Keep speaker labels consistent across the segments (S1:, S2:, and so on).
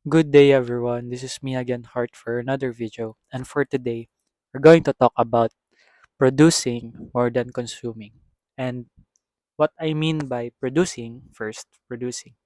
S1: Good day, everyone. This is me again, Hart, for another video. And for today, we're going to talk about producing more than consuming. And what I mean by producing, first, producing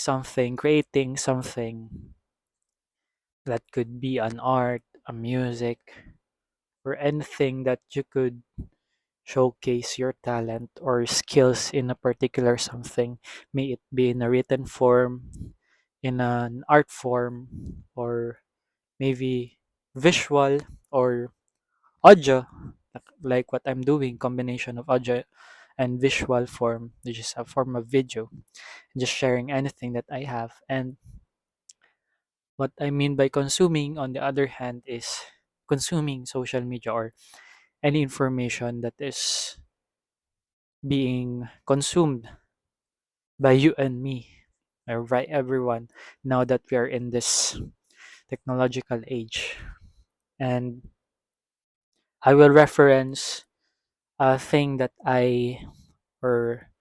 S1: something, creating something that could be an art, a music, or anything that you could showcase your talent or skills in a particular something, may it be in a written form, in an art form, or maybe visual or audio, like what I'm doing, combination of audio and visual form, which is a form of video, just sharing anything that I have. And what I mean by consuming, on the other hand, is consuming social media or any information that is being consumed by you and me, or by everyone, now that we are in this technological age. And I will reference a thing that or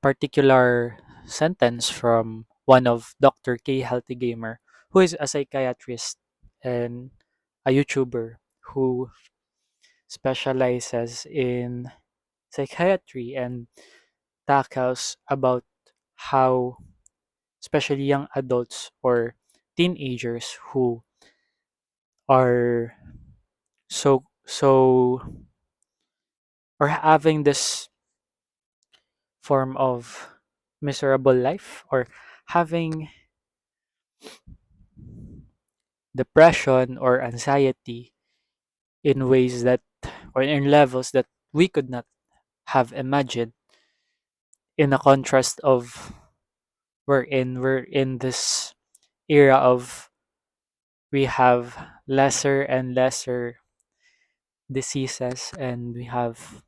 S1: particular sentence from one of Dr. K Healthy Gamer, who is a psychiatrist and a YouTuber who specializes in psychiatry and tackles about how especially young adults or teenagers who are so or having this form of miserable life or having depression or anxiety in ways that or in levels that we could not have imagined, in a contrast of we're in this era of we have lesser and lesser diseases, and we have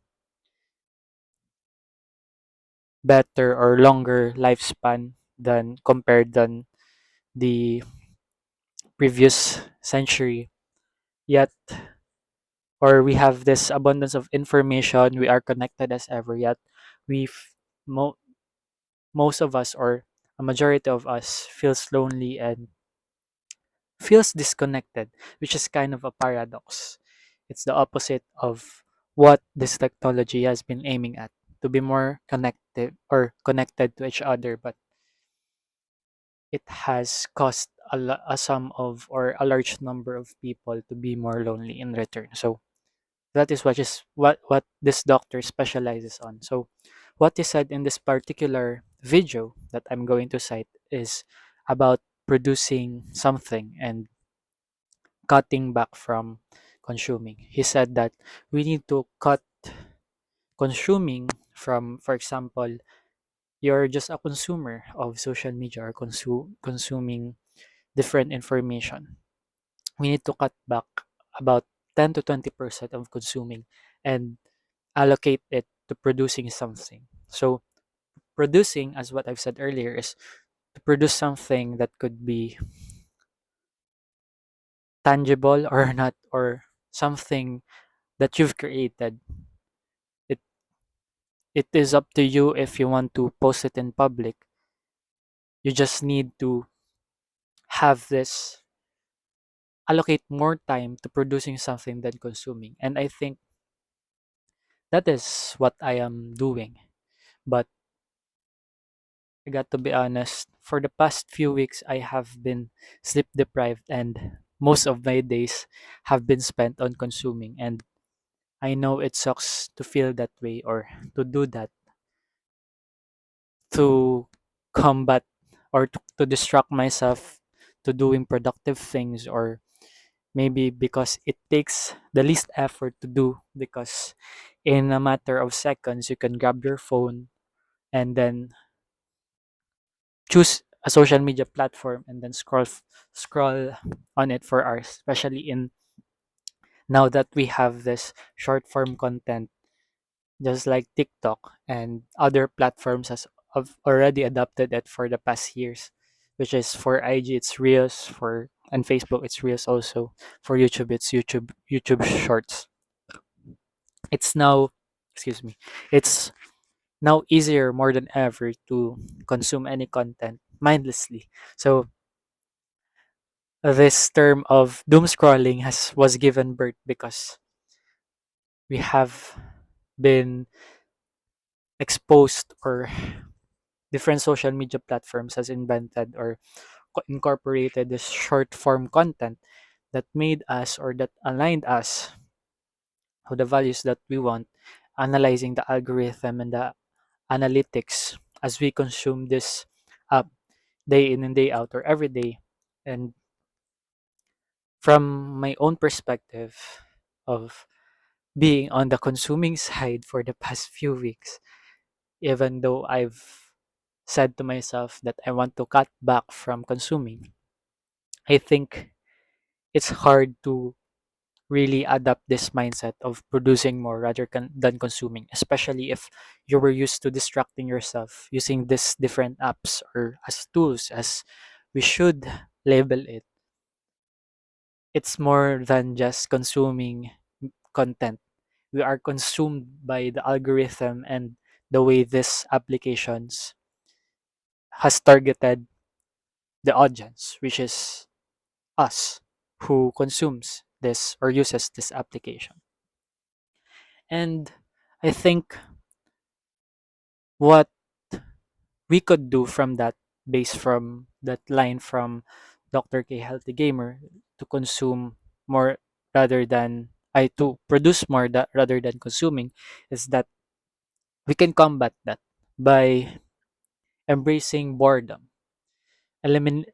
S1: better or longer lifespan than compared than the previous century. Yet, or we have this abundance of information, we are connected as ever, yet we've mo- most of us, or a majority of us, feels lonely and feels disconnected, which is kind of a paradox. It's the opposite of what this technology has been aiming at, to be more connected or connected to each other, but it has caused a sum of or a large number of people to be more lonely in return. So that is what this doctor specializes on. So what he said in this particular video that I'm going to cite is about producing something and cutting back from consuming. He said that we need to cut consuming from, for example, you're just a consumer of social media or consuming different information. We need to cut back about 10 to 20% of consuming and allocate it to producing something. So producing, as what I've said earlier, is to produce something that could be tangible or not, or something that you've created. It it is up to you if you want to post it in public. You just need to have this allocate more time to producing something than consuming. And I think that is what I am doing. But I got to be honest, for the past few weeks, I have been sleep deprived, and most of my days have been spent on consuming. And I know it sucks to feel that way or to do that, to combat or to distract myself to doing productive things, or maybe because it takes the least effort to do, because in a matter of seconds, you can grab your phone and then choose a social media platform and then scroll on it for hours, especially in now that we have this short form content, just like TikTok and other platforms have already adopted it for the past years, which is for IG it's Reels, for and Facebook it's Reels also, for YouTube it's YouTube Shorts. It's now, excuse me, it's now easier more than ever to consume any content mindlessly. So this term of doom scrolling has was given birth because we have been exposed, or different social media platforms has invented or incorporated this short form content that made us, or that aligned us to the values that we want, analyzing the algorithm and the analytics as we consume this app day in and day out, or every day. And from my own perspective of being on the consuming side for the past few weeks, even though I've said to myself that I want to cut back from consuming, I think it's hard to really adapt this mindset of producing more rather than consuming, especially if you were used to distracting yourself using these different apps, or as tools, as we should label it. It's more than just consuming content. We are consumed by the algorithm and the way this applications has targeted the audience, which is us who consumes this or uses this application. And I think what we could do from that, based from that line from Dr. K Healthy Gamer, to consume more rather than I to produce more rather than consuming, is that we can combat that by embracing boredom. Not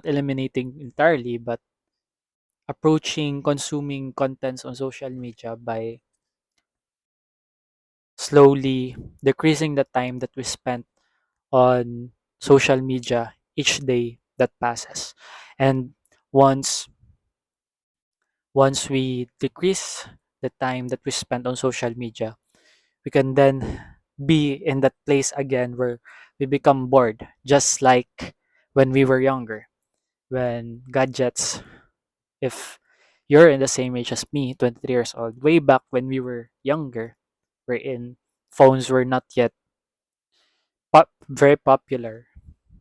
S1: eliminating entirely, but approaching consuming contents on social media by slowly decreasing the time that we spend on social media each day that passes. And once once we decrease the time that we spend on social media, we can then be in that place again where we become bored, just like when we were younger, when gadgets, if you're in the same age as me, 23 years old, way back when we were younger, wherein phones were not yet very popular.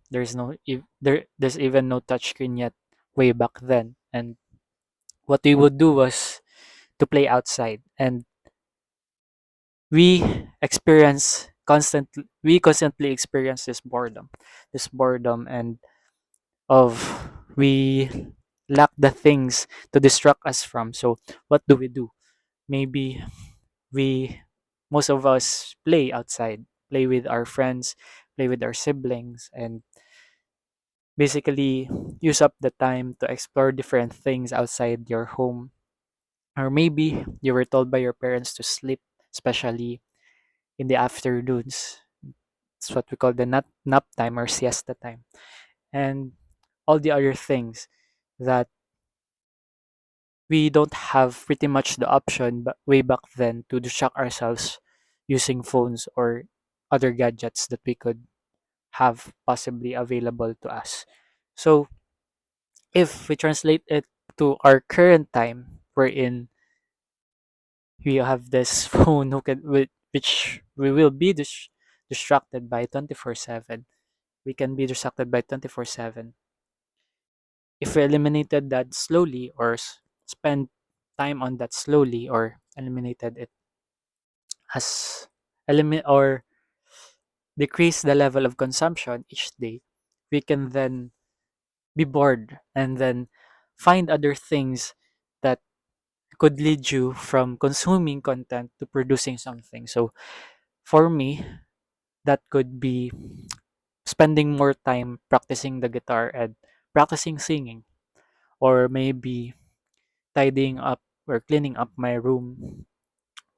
S1: There's even no touchscreen yet way back then. And what we would do was to play outside, and we constantly experience this boredom, and of we lack the things to distract us from. So what do we do? Maybe we most of us play outside, play with our friends, play with our siblings, and basically use up the time to explore different things outside your home. Or maybe you were told by your parents to sleep, especially in the afternoons. It's what we call the nap time or siesta time. And all the other things that we don't have pretty much the option, but way back then, to distract ourselves using phones or other gadgets that we could have possibly available to us. So if we translate it to our current time, wherein we have this phone which we will be distracted by 24/7. We can be distracted by 24/7. If we eliminated that slowly, or spend time on that slowly, or eliminated it as eliminate or decrease the level of consumption each day, we can then be bored and then find other things that could lead you from consuming content to producing something. So for me, that could be spending more time practicing the guitar and practicing singing, or maybe tidying up or cleaning up my room,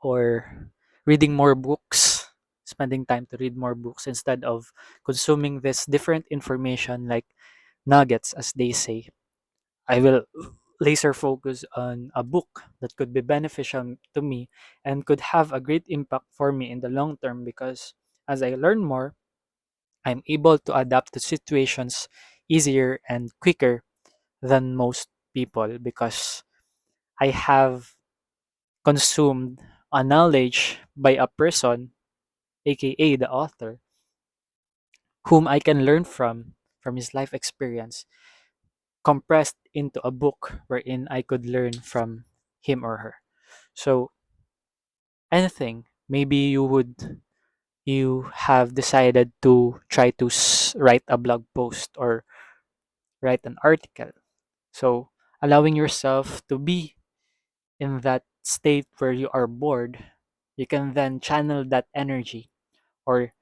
S1: or reading more books, spending time to read more books instead of consuming this different information like nuggets, as they say. I will laser focus on a book that could be beneficial to me and could have a great impact for me in the long term, because as I learn more, I'm able to adapt to situations easier and quicker than most people, because I have consumed a knowledge by a person, aka the author, whom I can learn from his life experience, compressed into a book wherein I could learn from him or her. So anything, maybe you have decided to try to write a blog post or write an article. So allowing yourself to be in that state where you are bored, you can then channel that energy, or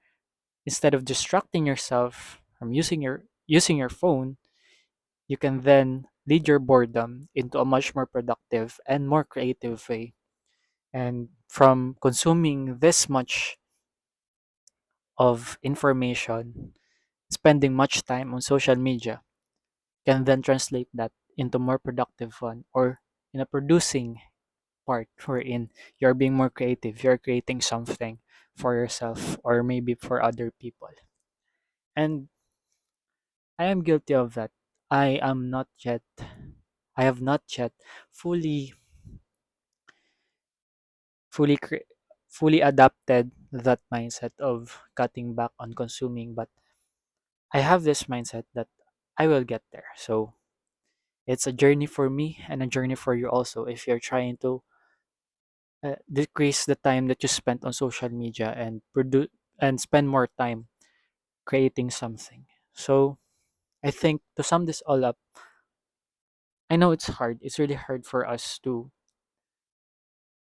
S1: instead of distracting yourself from using your phone, you can then lead your boredom into a much more productive and more creative way. And from consuming this much of information, spending much time on social media, can then translate that into more productive one, or in a producing part wherein you're being more creative, you're creating something for yourself or maybe for other people. And I am guilty of that. I am not yet I have not yet fully fully cre- fully adapted that mindset of cutting back on consuming, but I have this mindset that I will get there. So it's a journey for me and a journey for you also if you're trying to decrease the time that you spend on social media and produce and spend more time creating something. So I think to sum this all up, I know it's hard. It's really hard for us to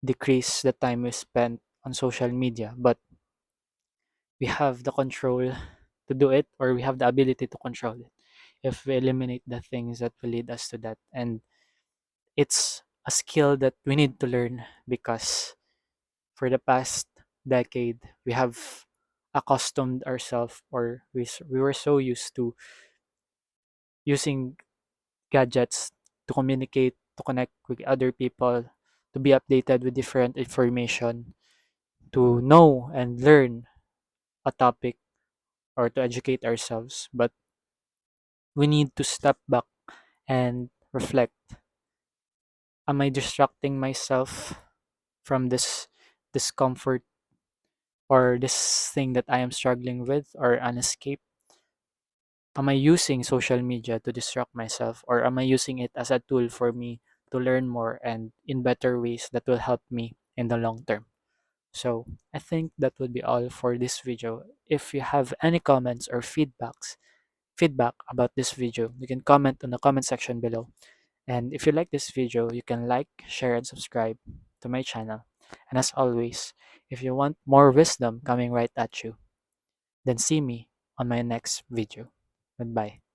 S1: decrease the time we spend on social media, but we have the control to do it, or we have the ability to control it if we eliminate the things that will lead us to that. And it's a skill that we need to learn because for the past decade we have accustomed ourselves, or we were so used to using gadgets to communicate, to connect with other people, to be updated with different information, to know and learn a topic, or to educate ourselves. But we need to step back and reflect. Am I distracting myself from this discomfort or this thing that I am struggling with or an escape? Am I using social media to distract myself, or am I using it as a tool for me to learn more and in better ways that will help me in the long term? So I think that would be all for this video. If you have any comments or feedback about this video, you can comment on the comment section below. And if you like this video, you can like, share, and subscribe to my channel. And as always, if you want more wisdom coming right at you, then see me on my next video. Goodbye.